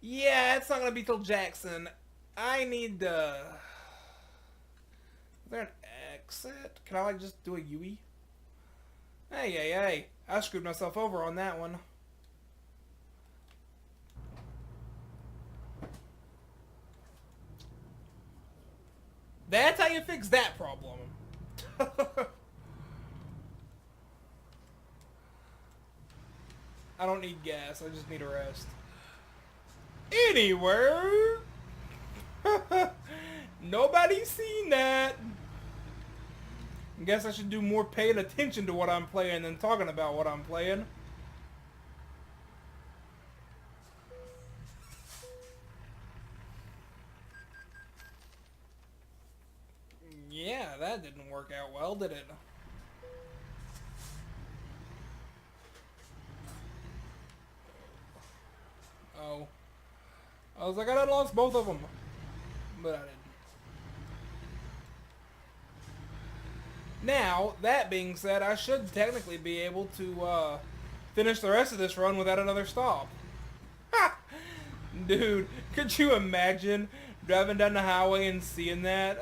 Yeah, it's not gonna be till Jackson. I need to... Is there an exit? Can I, like, just do a UE? Hey, hey, hey. I screwed myself over on that one. That's how you fix that problem. I don't need gas. I just need a rest. Anywhere. Nobody's seen that. I guess I should do more paying attention to what I'm playing than talking about what I'm playing. Yeah, that didn't work out well, did it? Oh. I was like, I done lost both of them. But I didn't. Now, that being said, I should technically be able to finish the rest of this run without another stop. Ha! Dude, could you imagine driving down the highway and seeing that?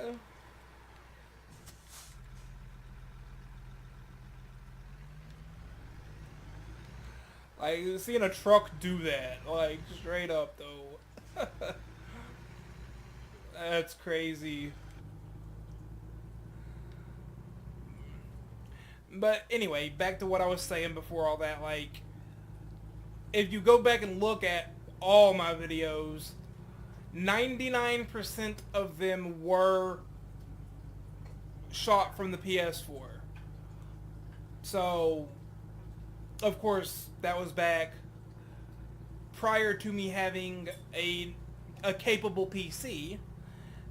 Like, seeing a truck do that. Like, straight up, though. That's crazy. But anyway, back to what I was saying before all that, like, if you go back and look at all my videos, 99% of them were shot from the PS4. So, of course, that was back prior to me having a capable PC.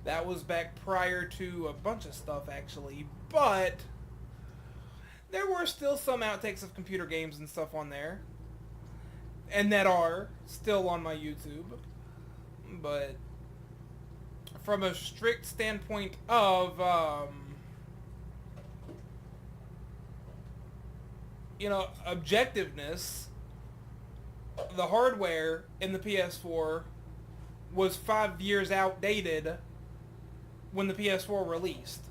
That was back prior to a bunch of stuff, actually. But there were still some outtakes of computer games and stuff on there. And that are still on my YouTube. But from a strict standpoint of, objectiveness, the hardware in the PS4 was 5 years outdated when the PS4 released.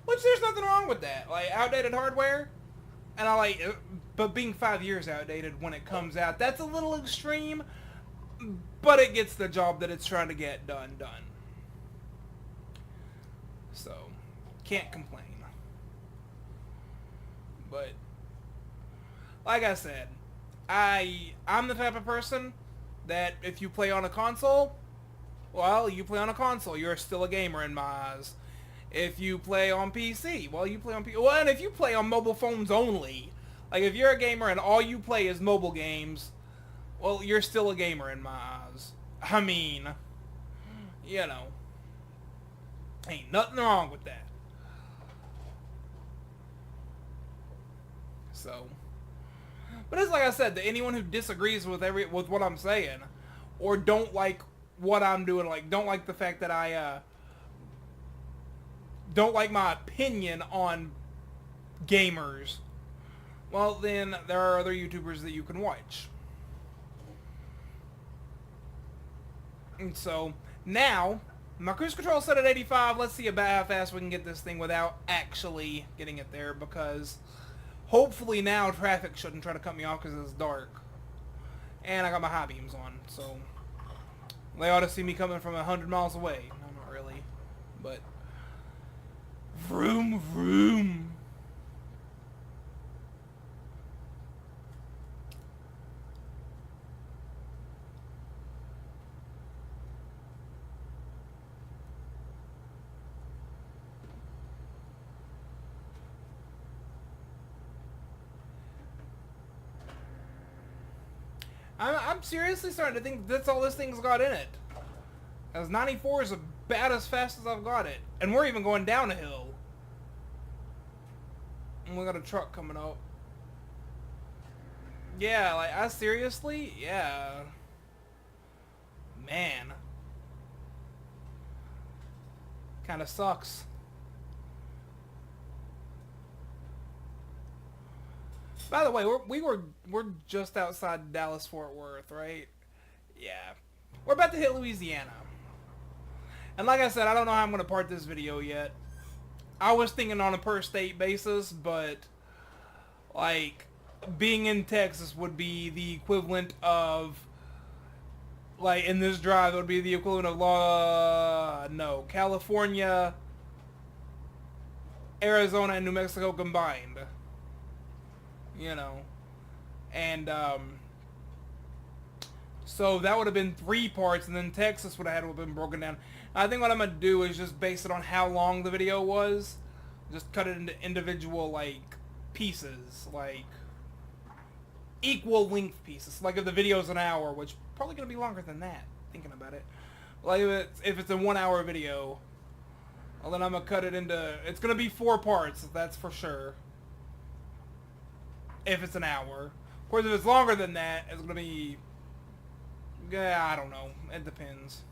Which there's nothing wrong with that. Like, outdated hardware, and I like it, but being 5 years outdated when it comes out, that's a little extreme, but it gets the job that it's trying to get done. So, can't complain. But, like I said, I'm the type of person that if you play on a console, well, you play on a console. You're still a gamer in my eyes. If you play on PC, well, you play on PC. Well, and if you play on mobile phones only, like if you're a gamer and all you play is mobile games, well, you're still a gamer in my eyes. I mean, you know, ain't nothing wrong with that. So, but it's like I said, to anyone who disagrees with what I'm saying, or don't like what I'm doing, like don't like the fact that I don't like my opinion on gamers, well then there are other YouTubers that you can watch. And so now my cruise control is set at 85. Let's see about how fast we can get this thing without actually getting it there, because hopefully now traffic shouldn't try to cut me off because it's dark. And I got my high beams on, so they ought to see me coming from 100 miles away. No, not really, but vroom vroom. I'm seriously starting to think that's all this thing's got in it. As 94 is about as fast as I've got it. And we're even going down a hill. And we got a truck coming up. Yeah, like, I seriously? Yeah. Man. Kinda sucks. By the way, we're just outside Dallas Fort Worth, right? Yeah. we're about to hit Louisiana. And like I said, I don't know how I'm going to part this video yet. I was thinking on a per state basis, but like being in Texas would be the equivalent of, like in this drive, it would be the equivalent of California, Arizona, and New Mexico combined. You know. And so that would have been 3 parts, and then Texas would have had to have been broken down. I think what I'm going to do is just base it on how long the video was. Just cut it into individual, like, pieces. Like, equal length pieces. Like if the video's an hour, which probably going to be longer than that, thinking about it. Like if it's a 1 hour video, well, then I'm going to cut it into... It's going to be 4 parts, that's for sure. If it's an hour. Of course, if it's longer than that, it's going to be... Yeah, I don't know. It depends.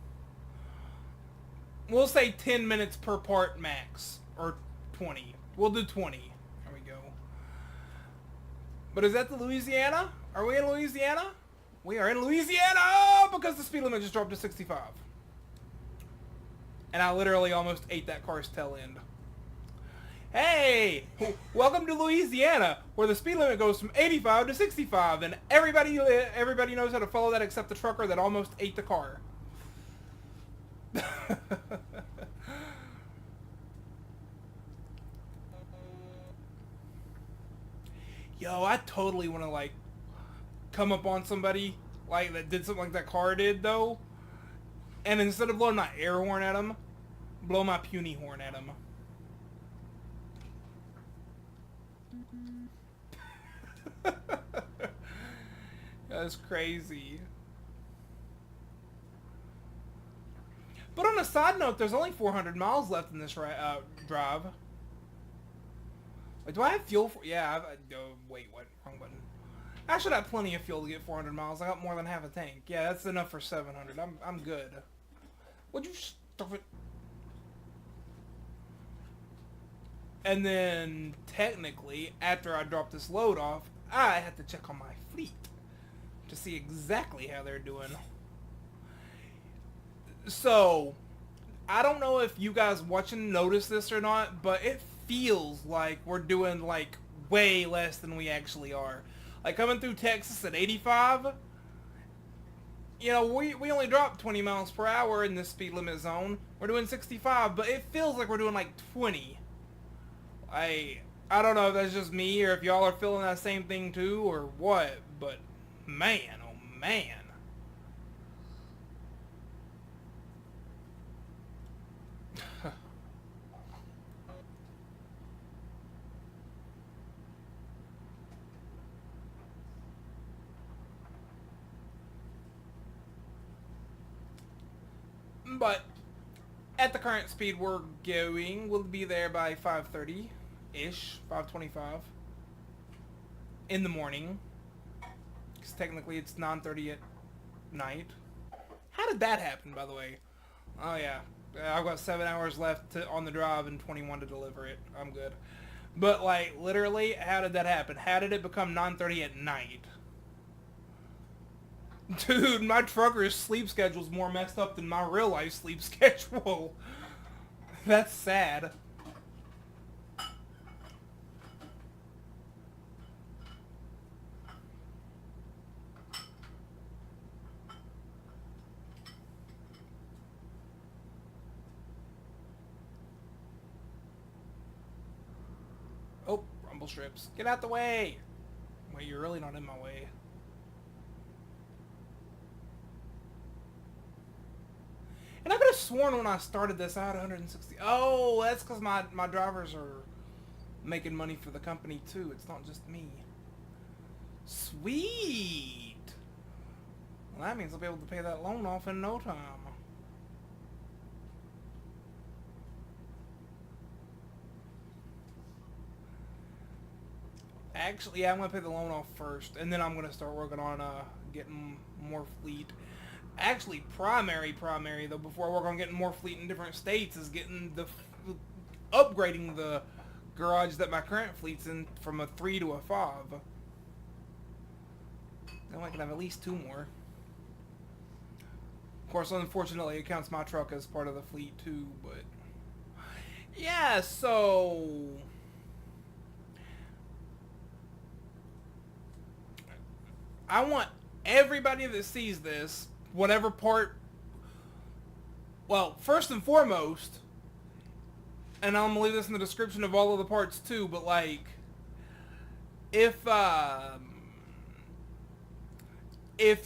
We'll say 10 minutes per part max. Or 20. We'll do 20. There we go. But is that the Louisiana? Are we in Louisiana? We are in Louisiana! Because the speed limit just dropped to 65. And I literally almost ate that car's tail end. Hey! Welcome to Louisiana, where the speed limit goes from 85 to 65, and everybody knows how to follow that except the trucker that almost ate the car. Yo, I totally want to, like, come up on somebody, like, that did something like that car did, though, and instead of blowing my air horn at him, blow my puny horn at him. That's crazy. But on a side note, there's only 400 miles left in this drive. Wait, do I have fuel for... Yeah, wait, what? Wrong button. I should have plenty of fuel to get 400 miles. I got more than half a tank. Yeah, that's enough for 700. I'm good. Would you stuff it? And then, technically, after I drop this load off, I have to check on my fleet to see exactly how they're doing. So, I don't know if you guys watching notice this or not, but it feels like we're doing, like, way less than we actually are. Like, coming through Texas at 85, you know, we only dropped 20 miles per hour in this speed limit zone. We're doing 65, but it feels like we're doing, like, 20. I don't know if that's just me or if y'all are feeling that same thing too or what, but man, oh man. But at the current speed we're going, we'll be there by 5:30-ish, 5:25 in the morning. Because technically it's 9:30 at night. How did that happen, by the way? Oh yeah, I've got 7 hours left on the drive and 21 to deliver it. I'm good. But like, literally, how did that happen? How did it become 9:30 at night? Dude, my trucker's sleep schedule's more messed up than my real life sleep schedule. That's sad. Oh, rumble strips. Get out the way! Wait, you're really not in my way. And I could have sworn when I started this I had 160. Oh, that's because my drivers are making money for the company too. It's not just me. Sweet! Well, that means I'll be able to pay that loan off in no time. Actually, yeah, I'm going to pay the loan off first, and then I'm going to start working on getting more fleet. Actually, primary though, before I work on getting more fleet in different states, is getting upgrading the garage that my current fleet's in from a 3 to a 5. Then I can have at least 2 more. Of course, unfortunately, it counts my truck as part of the fleet too, but... Yeah, so... I want everybody that sees this, whatever part... Well, first and foremost, and I'm gonna leave this in the description of all of the parts too, but like... If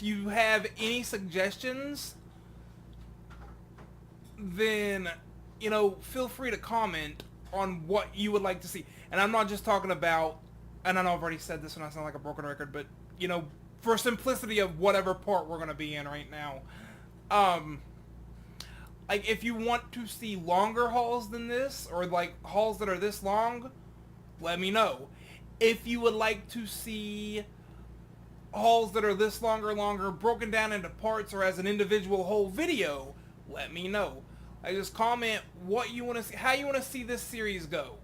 you have any suggestions, then, you know, feel free to comment on what you would like to see. And I'm not just talking about, and I know I've already said this and I sound like a broken record, but, you know, for simplicity of whatever part we're going to be in right now. Like, if you want to see longer hauls than this, or, like, hauls that are this long, let me know. If you would like to see hauls that are this longer, broken down into parts or as an individual whole video, let me know. Like, just comment what you want to see, how you want to see this series go.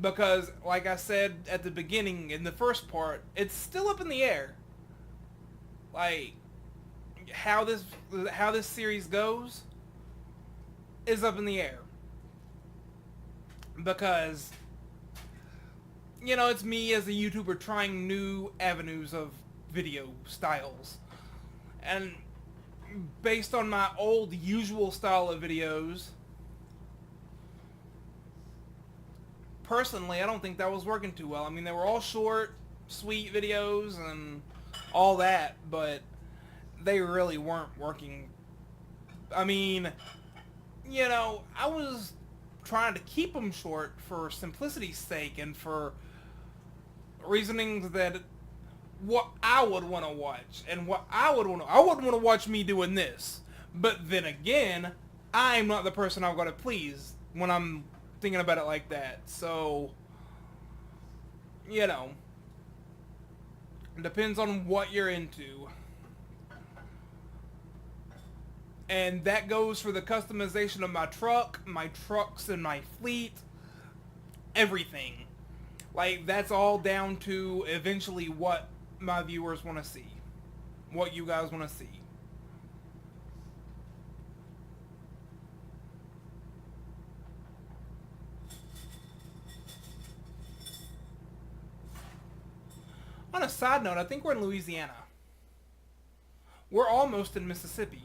Because, like I said at the beginning, in the first part, it's still up in the air. Like, how this series goes is up in the air. Because, you know, it's me as a YouTuber trying new avenues of video styles. And based on my old usual style of videos, personally, I don't think that was working too well. I mean, they were all short, sweet videos and all that, but they really weren't working. I mean, you know, I was trying to keep them short for simplicity's sake and for reasonings that what I would want to watch and what I wouldn't want to watch me doing this. But then again, I'm not the person I've got to please when I'm thinking about it like that. So, you know, it depends on what you're into. And that goes for the customization of my truck, my trucks and my fleet, everything. Like, that's all down to eventually what my viewers want to see. What you guys want to see. On a side note, I think we're in Louisiana. We're almost in Mississippi.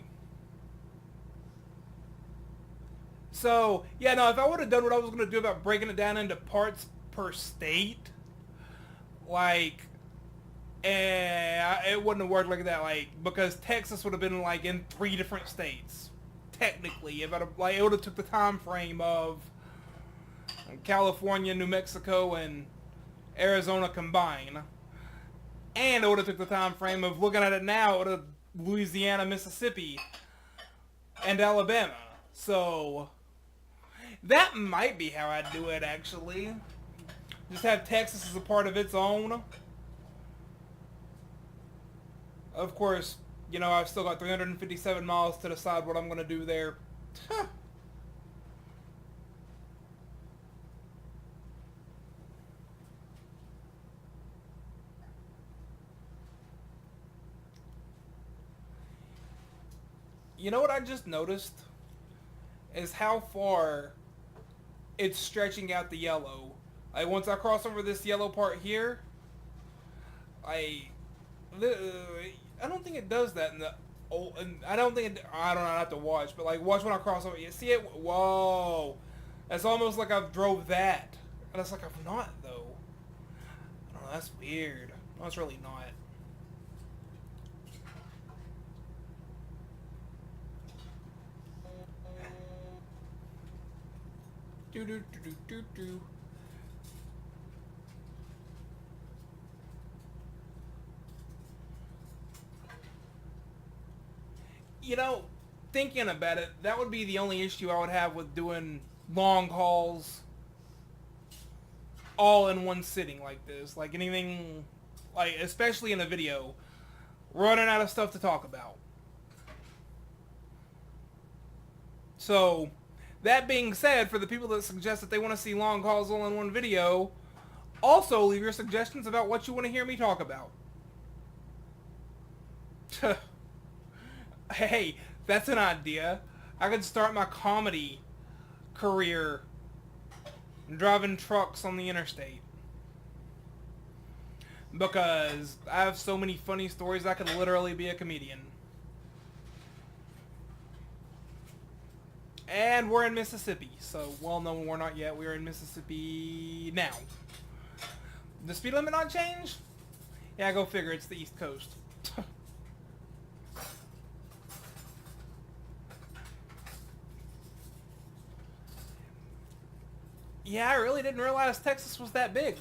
So, yeah, no, if I would have done what I was going to do about breaking it down into parts per state, like, it wouldn't have worked like that, like, because Texas would have been, like, in 3 different states, technically. If it would have took the time frame of California, New Mexico, and Arizona combined. And it would have took the time frame of looking at it now, it would have Louisiana, Mississippi, and Alabama. So, that might be how I'd do it, actually. Just have Texas as a part of its own. Of course, you know, I've still got 357 miles to decide what I'm going to do there. You know what I just noticed? Is how far it's stretching out the yellow. Like, once I cross over this yellow part here, I don't think it does that in the old, and I don't think it, I don't know, I have to watch, but like, watch when I cross over, you see it? Whoa. It's almost like I've drove that. And it's like, I've not, though. I don't know, that's weird. No, it's really not. Do do do do do do. You know, thinking about it, that would be the only issue I would have with doing long hauls all in one sitting like this. Like anything, like especially in a video, running out of stuff to talk about. So, that being said, for the people that suggest that they want to see long hauls all in one video, also leave your suggestions about what you want to hear me talk about. Hey, That's an idea. I could start my comedy career driving trucks on the interstate. Because I have so many funny stories, I could literally be a comedian. And we're in Mississippi, so, well, no, we're not yet. We're in Mississippi now. The speed limit not change? Yeah, go figure, it's the East Coast. Yeah, I really didn't realize Texas was that big.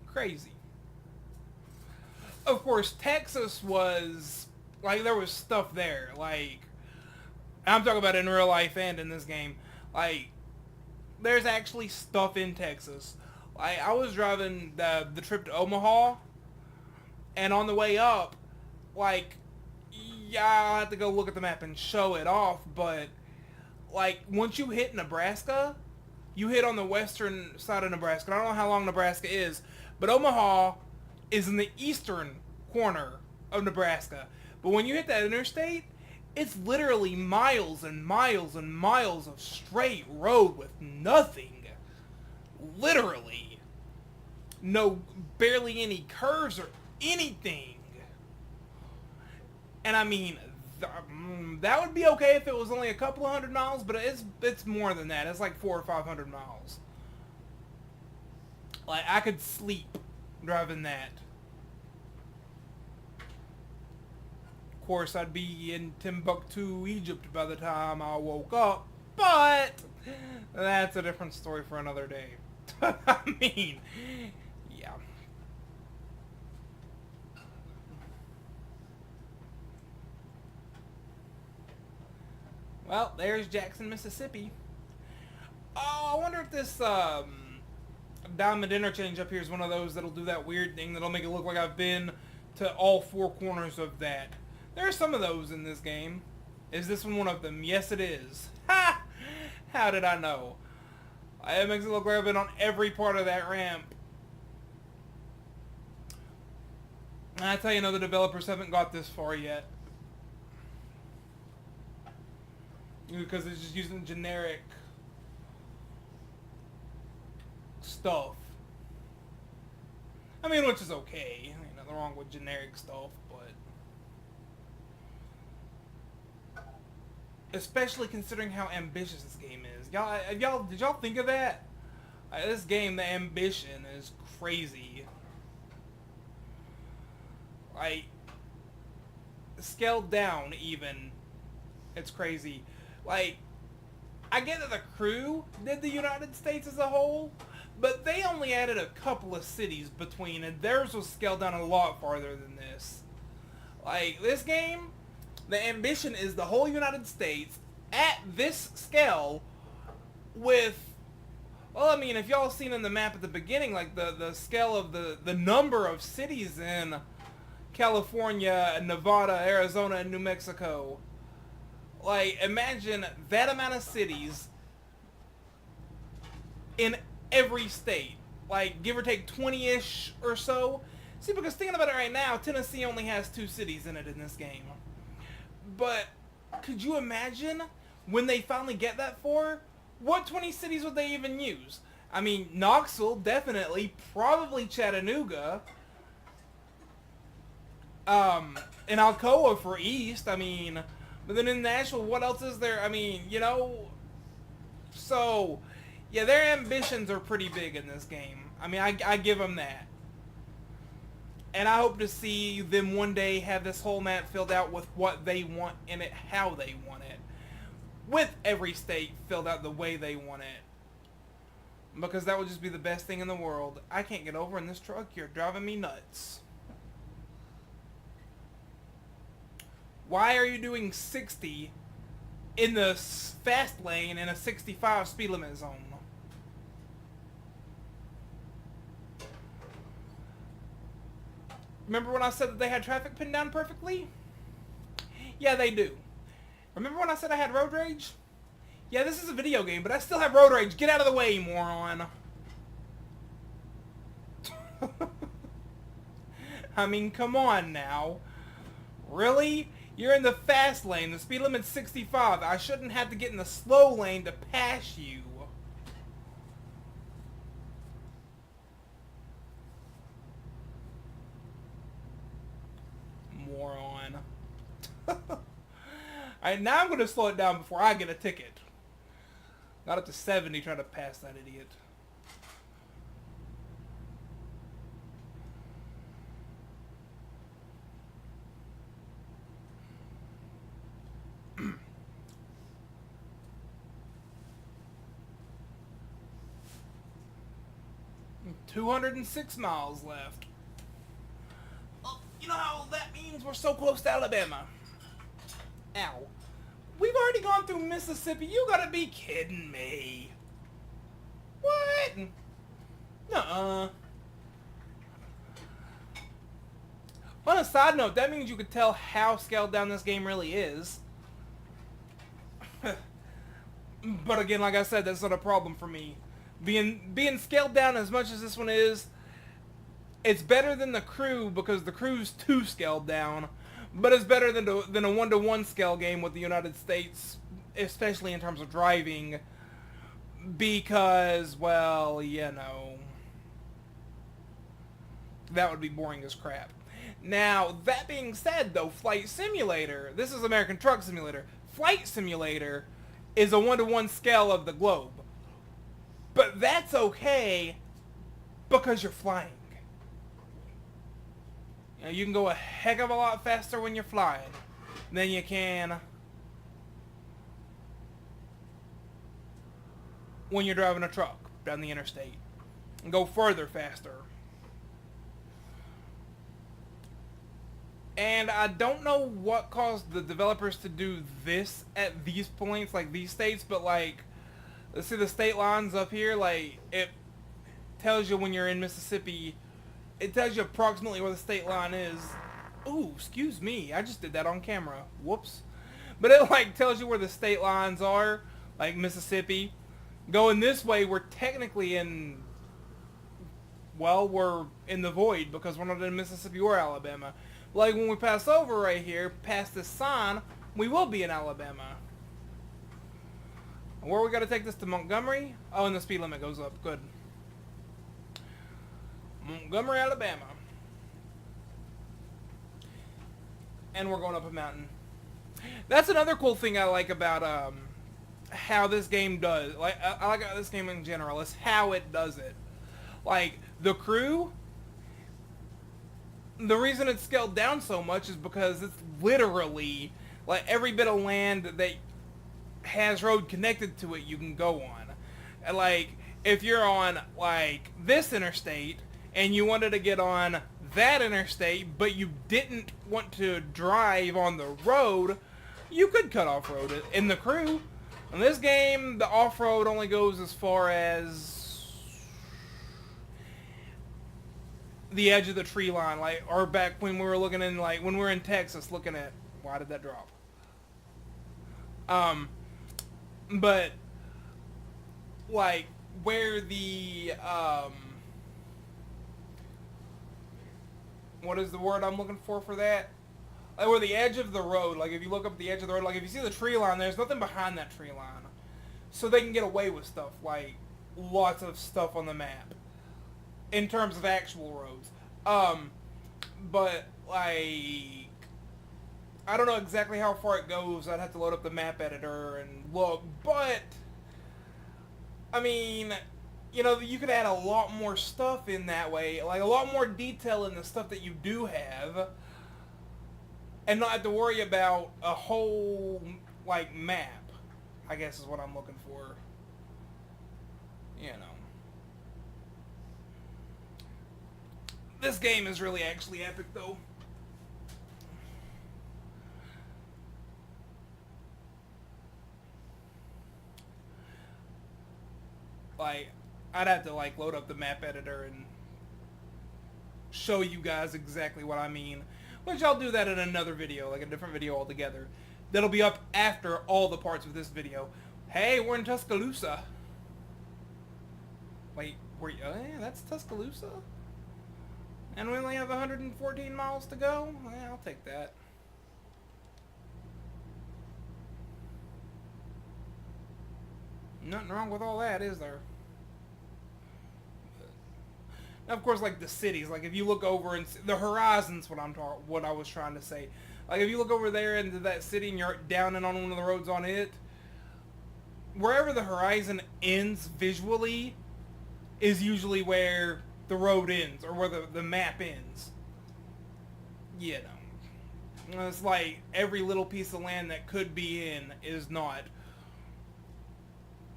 Crazy. Of course, Texas was, like, there was stuff there. Like, I'm talking about in real life and in this game. Like, there's actually stuff in Texas. Like, I was driving the trip to Omaha, and on the way up, like, yeah, I'll have to go look at the map and show it off, but, like, once you hit Nebraska, you hit on the western side of Nebraska. I don't know how long Nebraska is, but Omaha is in the eastern corner of Nebraska. But when you hit that interstate, it's literally miles and miles and miles of straight road with nothing. Literally. No, barely any curves or anything. And I mean, that would be okay if it was only a couple of 100 miles, but it's more than that. It's like 400 or 500 miles. Like, I could sleep driving that. Of course, I'd be in Timbuktu, Egypt by the time I woke up, but that's a different story for another day. I mean, yeah. Well, there's Jackson, Mississippi. Oh, I wonder if this Diamond Interchange up here is one of those that'll do that weird thing that'll make it look like I've been to all four corners of that. There are some of those in this game. Is this one of them? Yes, it is. Ha! How did I know? It makes it look like I've been on every part of that ramp. And that's how you know the developers haven't got this far yet. Because it's just using generic stuff. I mean, which is okay. Ain't nothing wrong with generic stuff, but especially considering how ambitious this game is. Did y'all think of that? This game, the ambition is crazy. Like, scaled down even, it's crazy. Like, I get that the crew did the United States as a whole, but they only added a couple of cities between, and theirs was scaled down a lot farther than this. Like, this game, the ambition is the whole United States at this scale with, well, I mean, if y'all seen in the map at the beginning, like, the scale of the number of cities in California, Nevada, Arizona, and New Mexico. Like, imagine that amount of cities in every state. Like, give or take 20-ish or so. See, because thinking about it right now, Tennessee only has 2 cities in it in this game. But could you imagine when they finally get that far? What 20 cities would they even use? I mean, Knoxville, definitely. Probably Chattanooga. And Alcoa for East. I mean, but then in Nashville, what else is there? I mean, you know. So, yeah, their ambitions are pretty big in this game. I mean, I give them that. And I hope to see them one day have this whole map filled out with what they want in it, how they want it. With every state filled out the way they want it. Because that would just be the best thing in the world. I can't get over in this truck. You're driving me nuts. Why are you doing 60 in the fast lane in a 65 speed limit zone? Remember when I said that they had traffic pinned down perfectly? Yeah, they do. Remember when I said I had road rage? Yeah, this is a video game, but I still have road rage. Get out of the way, moron. I mean, come on now. Really? You're in the fast lane. The speed limit's 65. I shouldn't have to get in the slow lane to pass you. Moron. Alright, now I'm going to slow it down before I get a ticket. Got up to 70 trying to pass that idiot. $206 miles left. Oh, you know how that means we're so close to Alabama. Ow. We've already gone through Mississippi. You gotta be kidding me. What? Nuh-uh. On a side note, that means you could tell how scaled down this game really is. But again, like I said, that's not a problem for me. Being scaled down as much as this one is, it's better than the Crew because the Crew's too scaled down. But it's better than a 1-to-1 scale game with the United States, especially in terms of driving, because, well, you know, that would be boring as crap. Now, that being said, though, Flight Simulator, this is American Truck Simulator, Flight Simulator is a 1-to-1 scale of the globe. But that's okay because you're flying. You know, you can go a heck of a lot faster when you're flying than you can when you're driving a truck down the interstate. And go further faster. And I don't know what caused the developers to do this at these points, like these states, but like, let's see the state lines up here, like, it tells you when you're in Mississippi, it tells you approximately where the state line is. Ooh, excuse me, I just did that on camera. Whoops. But it, like, tells you where the state lines are, like Mississippi. Going this way, we're technically in, well, we're in the void because we're not in Mississippi or Alabama. Like, when we pass over right here, past this sign, we will be in Alabama. Where we gotta take this to Montgomery? Oh, and the speed limit goes up. Good. Montgomery, Alabama. And we're going up a mountain. That's another cool thing I like about how this game does. Like, I like this game in general. Is how it does it. Like, the Crew, the reason it's scaled down so much is because it's literally, like, every bit of land that has road connected to it you can go on. And, like, if you're on, like, this interstate and you wanted to get on that interstate but you didn't want to drive on the road, you could cut off-road in the Crew. In this game, the off-road only goes as far as the edge of the tree line, like, or back when we were looking in, like, when we were in Texas looking at, why did that drop? But, like, where the, what is the word I'm looking for that? Like, where the edge of the road, like, if you look up the edge of the road, like, if you see the tree line, there's nothing behind that tree line. So they can get away with stuff, like, lots of stuff on the map. In terms of actual roads. But, like, I don't know exactly how far it goes. I'd have to load up the map editor and look. But, I mean, you know, you could add a lot more stuff in that way. Like, a lot more detail in the stuff that you do have. And not have to worry about a whole, like, map, I guess is what I'm looking for. You know. This game is really actually epic, though. Like, I'd have to, like, load up the map editor and show you guys exactly what I mean. Which I'll do that in another video, like a different video altogether. That'll be up after all the parts of this video. Hey, we're in Tuscaloosa. Wait, yeah, that's Tuscaloosa? And we only have 114 miles to go? Yeah, I'll take that. Nothing wrong with all that, is there? Now, of course, like the cities, like if you look over and the horizon's what I was trying to say. Like if you look over there into that city and you're down and on one of the roads on it, wherever the horizon ends visually is usually where the road ends or where the map ends. You know. It's like every little piece of land that could be in is not.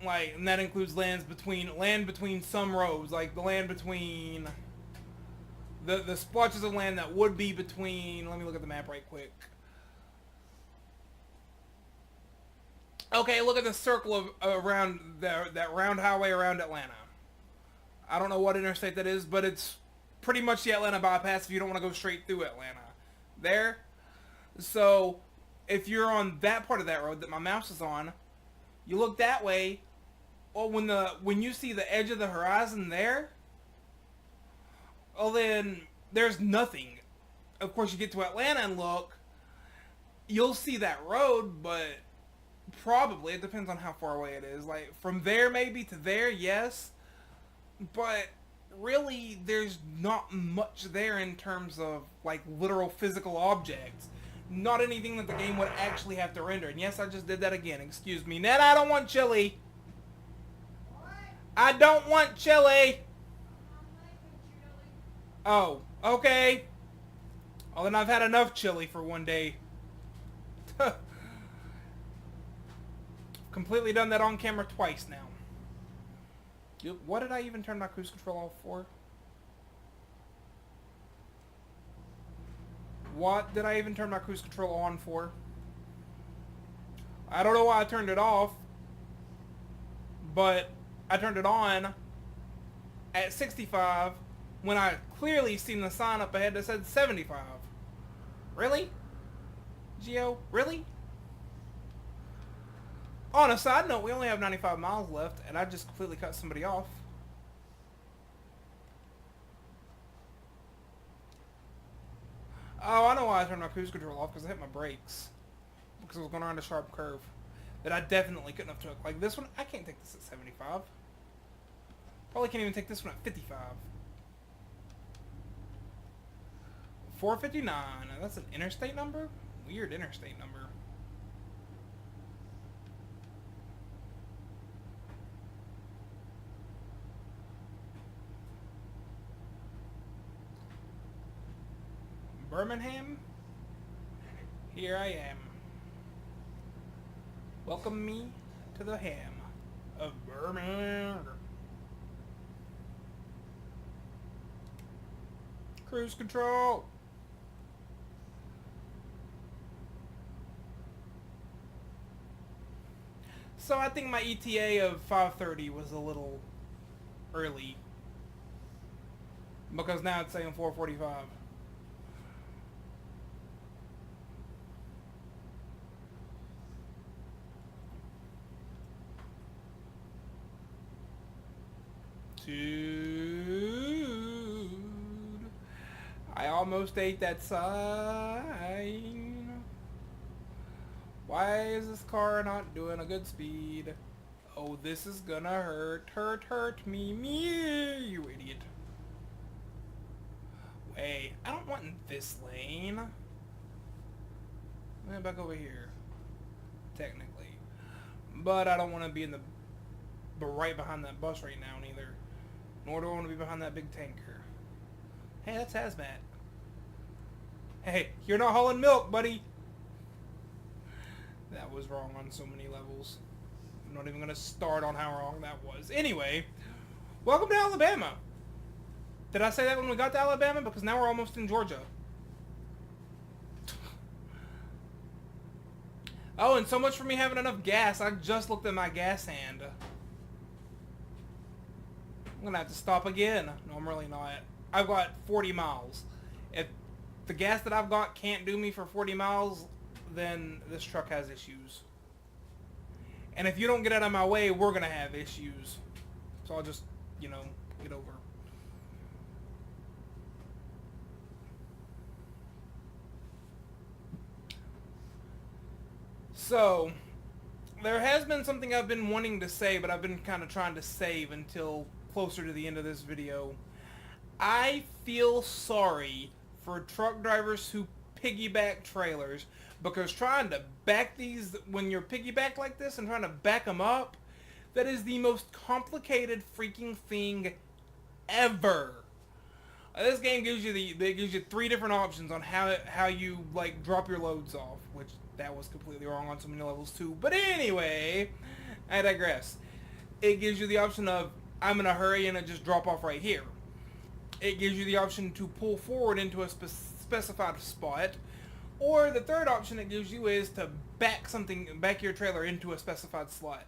Like, and that includes land between some roads, like the land between the splotches of land that would be between. Let me look at the map right quick. Okay, look at the circle of around that round highway around Atlanta. I don't know what interstate that is, but it's pretty much the Atlanta bypass if you don't want to go straight through Atlanta. There. So, if you're on that part of that road that my mouse is on, you look that way. Well, when you see the edge of the horizon there, well then there's nothing. Of course, you get to Atlanta and look, you'll see that road, but probably it depends on how far away it is. Like from there maybe to there, yes, but really there's not much there in terms of like literal physical objects. Not anything that the game would actually have to render. And yes, I just did that again. Excuse me. Ned, I don't want chili. I don't want chili. Oh, okay. Well, then I've had enough chili for one day. Completely done that on camera twice now. What did I even turn my cruise control off for? What did I even turn my cruise control on for? I don't know why I turned it off, but I turned it on at 65 when I clearly seen the sign up ahead that said 75. Really? Geo, really? On a side note, we only have 95 miles left, and I just completely cut somebody off. Oh, I know why I turned my cruise control off, because I hit my brakes. Because I was going around a sharp curve that I definitely couldn't have took. Like this one, I can't take this at 75. Probably can't even take this one at 55. 459. That's an interstate number? Weird interstate number. Birmingham? Here I am. Welcome me to the ham of Birmingham. Cruise control. So I think my ETA of 5:30 was a little early. Because now it's saying 4:45. Dude, I almost ate that sign. Why is this car not doing a good speed? Oh, this is gonna hurt me, you idiot. Wait, I don't want in this lane. I'm back over here, technically. But I don't want to be in the right behind that bus right now neither. Nor do I want to be behind that big tanker. Hey, that's hazmat. Hey, you're not hauling milk, buddy. That was wrong on so many levels. I'm not even going to start on how wrong that was. Anyway, welcome to Alabama. Did I say that when we got to Alabama? Because now we're almost in Georgia. Oh, and so much for me having enough gas. I just looked at my gas hand. I'm going to have to stop again. No, I'm really not. I've got 40 miles. If the gas that I've got can't do me for 40 miles, then this truck has issues. And if you don't get out of my way, we're going to have issues. So I'll just, you know, get over. So, there has been something I've been wanting to say, but I've been kind of trying to save until closer to the end of this video. I feel sorry for truck drivers who piggyback trailers, because trying to back these, when you're piggyback like this and trying to back them up, that is the most complicated freaking thing ever. This game gives you three different options on how you like drop your loads off, which that was completely wrong on so many levels too. But anyway, I digress. It gives you the option of I'm in a hurry and I just drop off right here. It gives you the option to pull forward into a specified spot, or the third option it gives you is to back your trailer into a specified slot.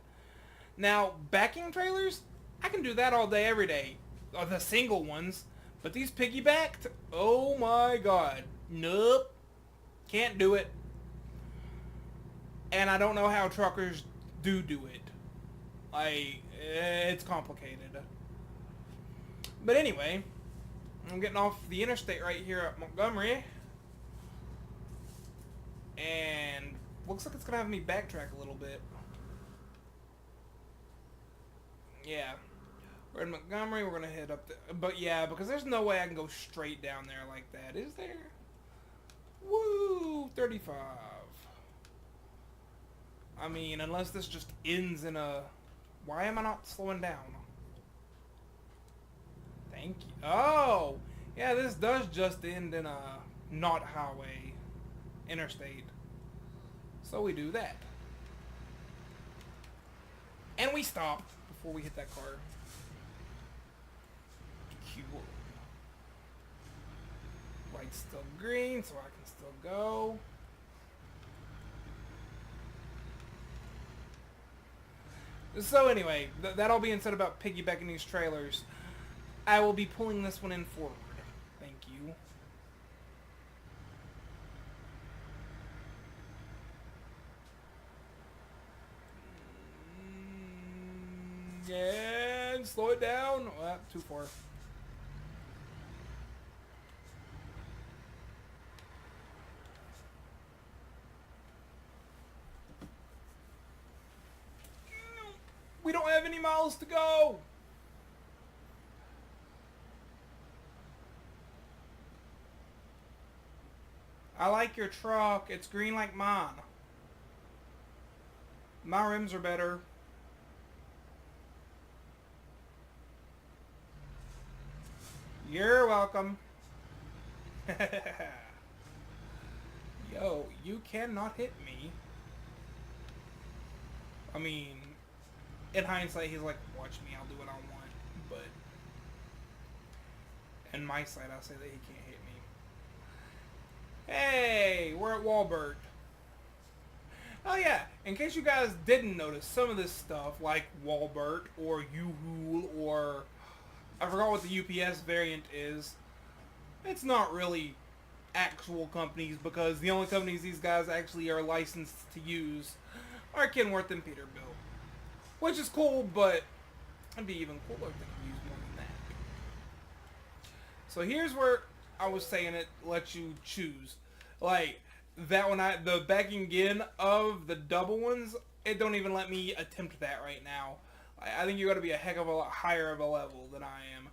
Now, backing trailers, I can do that all day, every day. The single ones. But these piggybacked, oh my god. Nope. Can't do it. And I don't know how truckers do it. It's complicated. But anyway, I'm getting off the interstate right here at Montgomery. And looks like it's going to have me backtrack a little bit. Yeah. We're in Montgomery, we're going to head up there. But yeah, because there's no way I can go straight down there like that, is there? Woo! 35. I mean, unless this just ends in a... Why am I not slowing down? Thank you. Oh! Yeah, this does just end in a not highway interstate. So we do that. And we stop before we hit that car. Cool. Light's still green, so I can still go. So anyway, that all being said about piggybacking these trailers, I will be pulling this one in forward. Thank you. And slow it down. Oh, too far. We don't have any miles to go. I like your truck. It's green like mine. My rims are better. You're welcome. Yo, you cannot hit me. I mean, in hindsight, he's like, watch me, I'll do what I want. But in my sight, I say that he can't hit me. Hey, we're at Walbert. Oh yeah, in case you guys didn't notice, some of this stuff, like Walbert or U-Haul or I forgot what the UPS variant is. It's not really actual companies, because the only companies these guys actually are licensed to use are Kenworth and Peterbilt. Which is cool, but it'd be even cooler if they could use more than that. So here's where I was saying it lets you choose. Like, that one, the backing in of the double ones, it don't even let me attempt that right now. I think you got to be a heck of a lot higher of a level than I am.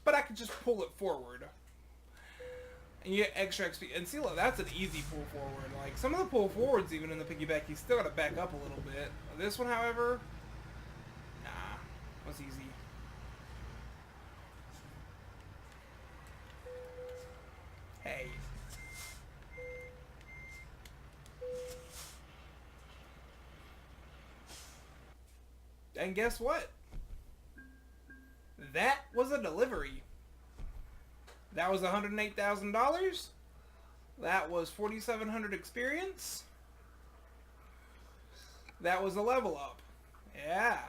But I could just pull it forward. And you get extra XP. And see, look, that's an easy pull forward. Like, some of the pull forwards, even in the piggyback, you still got to back up a little bit. This one, however, nah, was easy. Hey. And guess what? That was a delivery. That was $108,000. That was 4,700 experience. That was a level up. Yeah.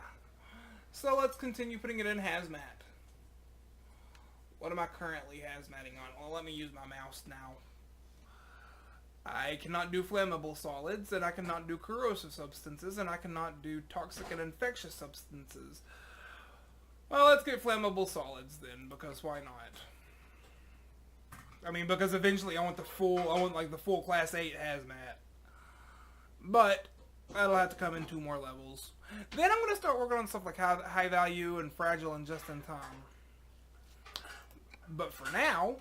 So let's continue putting it in hazmat. What am I currently hazmatting on? Well, let me use my mouse now. I cannot do flammable solids, and I cannot do corrosive substances, and I cannot do toxic and infectious substances. Well, let's get flammable solids then, because why not? I mean, because eventually I want like the full Class 8 hazmat. But That'll have to come in 2 more levels. Then I'm going to start working on stuff like high value and fragile and just in time. But for now,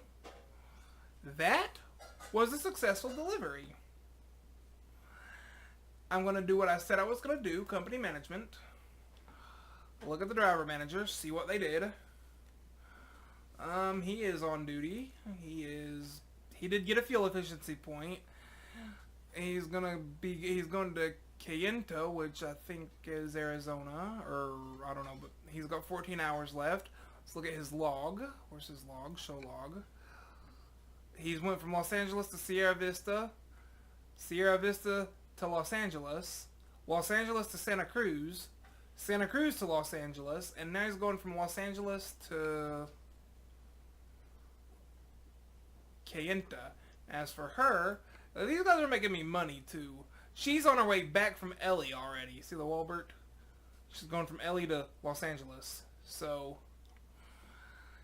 that was a successful delivery. I'm going to do what I said I was going to do, company management. Look at the driver manager, see what they did. He is on duty. He did get a fuel efficiency point. He's going to Cayento, which I think is Arizona, or I don't know, but he's got 14 hours left. Let's look at his log. Where's his log? Show log. He's went from Los Angeles to Sierra Vista, Sierra Vista to Los Angeles, Los Angeles to Santa Cruz, Santa Cruz to Los Angeles, and now he's going from Los Angeles to Cayenta. As for her, these guys are making me money too. She's on her way back from Ellie already. See the Walbert? She's going from Ellie to Los Angeles. So,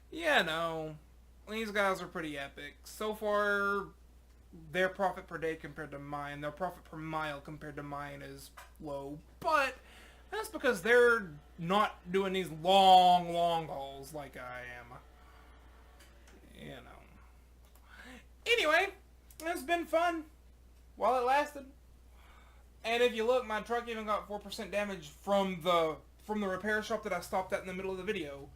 yeah, no. These guys are pretty epic. So far, their profit per day compared to mine, their profit per mile compared to mine is low. But that's because they're not doing these long hauls like I am. You know. Anyway, it's been fun while it lasted. And if you look, my truck even got 4% damage from the repair shop that I stopped at in the middle of the video.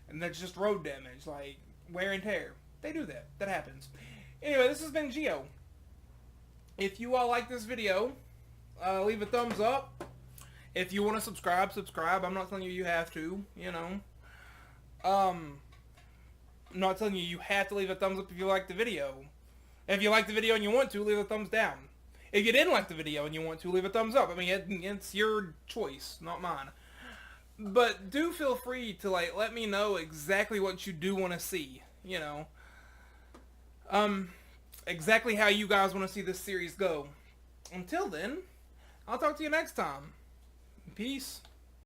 And that's just road damage, like wear and tear. They do that. That happens. Anyway, this has been Geo. If you all like this video, leave a thumbs up. If you want to subscribe, subscribe. I'm not telling you have to, you know. I'm not telling you have to leave a thumbs up if you like the video. If you like the video and you want to, leave a thumbs down. If you didn't like the video and you want to, leave a thumbs up. I mean, it's your choice, not mine. But do feel free to, like, let me know exactly what you do want to see, you know. Exactly how you guys want to see this series go. Until then, I'll talk to you next time. Peace.